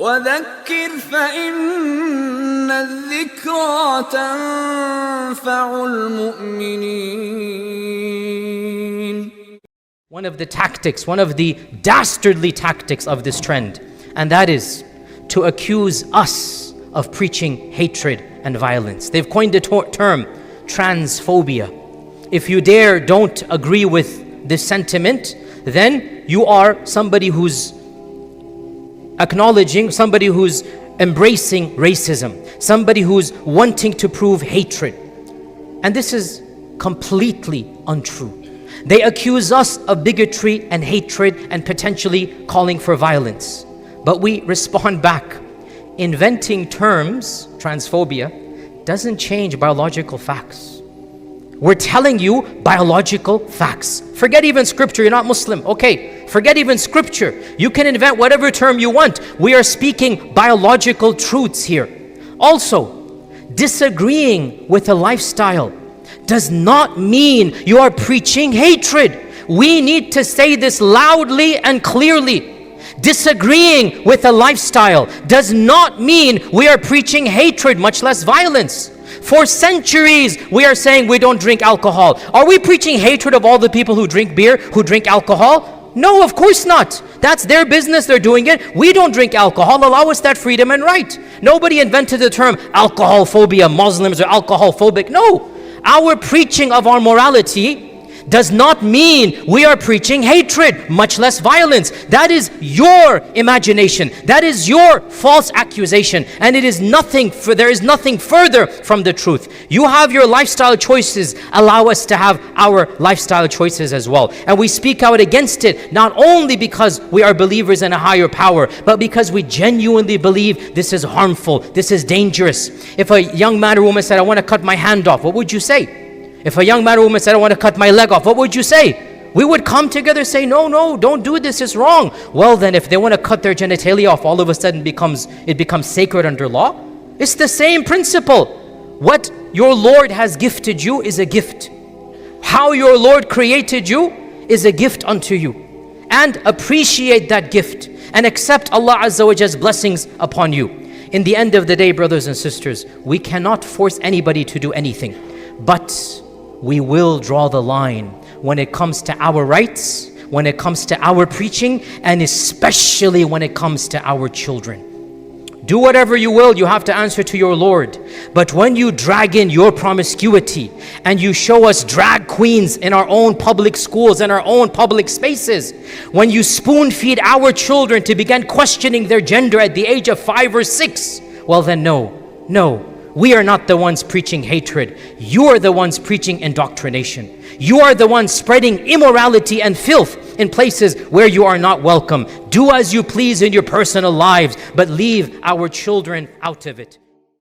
وذكر فإن الذكرى تنفع المؤمنين. One of the tactics, one of the dastardly tactics of this trend, and that is to accuse us of preaching hatred and violence. They've coined the term transphobia. If you dare don't agree with this sentiment, then you are somebody who's acknowledging, somebody who's embracing racism, somebody who's wanting to prove hatred. And this is completely untrue. They accuse us of bigotry and hatred and potentially calling for violence. But we respond back. Inventing terms, transphobia, doesn't change biological facts. We're telling you biological facts. Forget even scripture, you're not Muslim. Okay, forget even scripture. You can invent whatever term you want. We are speaking biological truths here. Also, disagreeing with a lifestyle does not mean you are preaching hatred. We need to say this loudly and clearly. Disagreeing with a lifestyle does not mean we are preaching hatred, much less violence. For centuries, we are saying we don't drink alcohol. Are we preaching hatred of all the people who drink beer, who drink alcohol? No, of course not. That's their business, they're doing it. We don't drink alcohol. Allow us that freedom and right. Nobody invented the term alcohol phobia, Muslims are alcohol phobic. No. Our preaching of our morality does not mean we are preaching hatred, much less violence. That is your imagination. That is your false accusation. And it is there is nothing further from the truth. You have your lifestyle choices. Allow us to have our lifestyle choices as well. And we speak out against it, not only because we are believers in a higher power, but because we genuinely believe this is harmful, this is dangerous. If a young man or woman said, I want to cut my hand off, what would you say? If a young man or woman said, I want to cut my leg off, what would you say? We would come together and say, no, don't do this, it's wrong. Well then, if they want to cut their genitalia off, all of a sudden it becomes sacred under law. It's the same principle. What your Lord has gifted you is a gift. How your Lord created you is a gift unto you. And appreciate that gift and accept Allah Azza wa Jalla's blessings upon you. In the end of the day, brothers and sisters, we cannot force anybody to do anything. But we will draw the line when it comes to our rights, when it comes to our preaching, and especially when it comes to our children. Do whatever you will, you have to answer to your Lord. But when you drag in your promiscuity and you show us drag queens in our own public schools and our own public spaces, when you spoon feed our children to begin questioning their gender at the age of 5 or 6, well then no. We are not the ones preaching hatred. You are the ones preaching indoctrination. You are the ones spreading immorality and filth in places where you are not welcome. Do as you please in your personal lives, but leave our children out of it.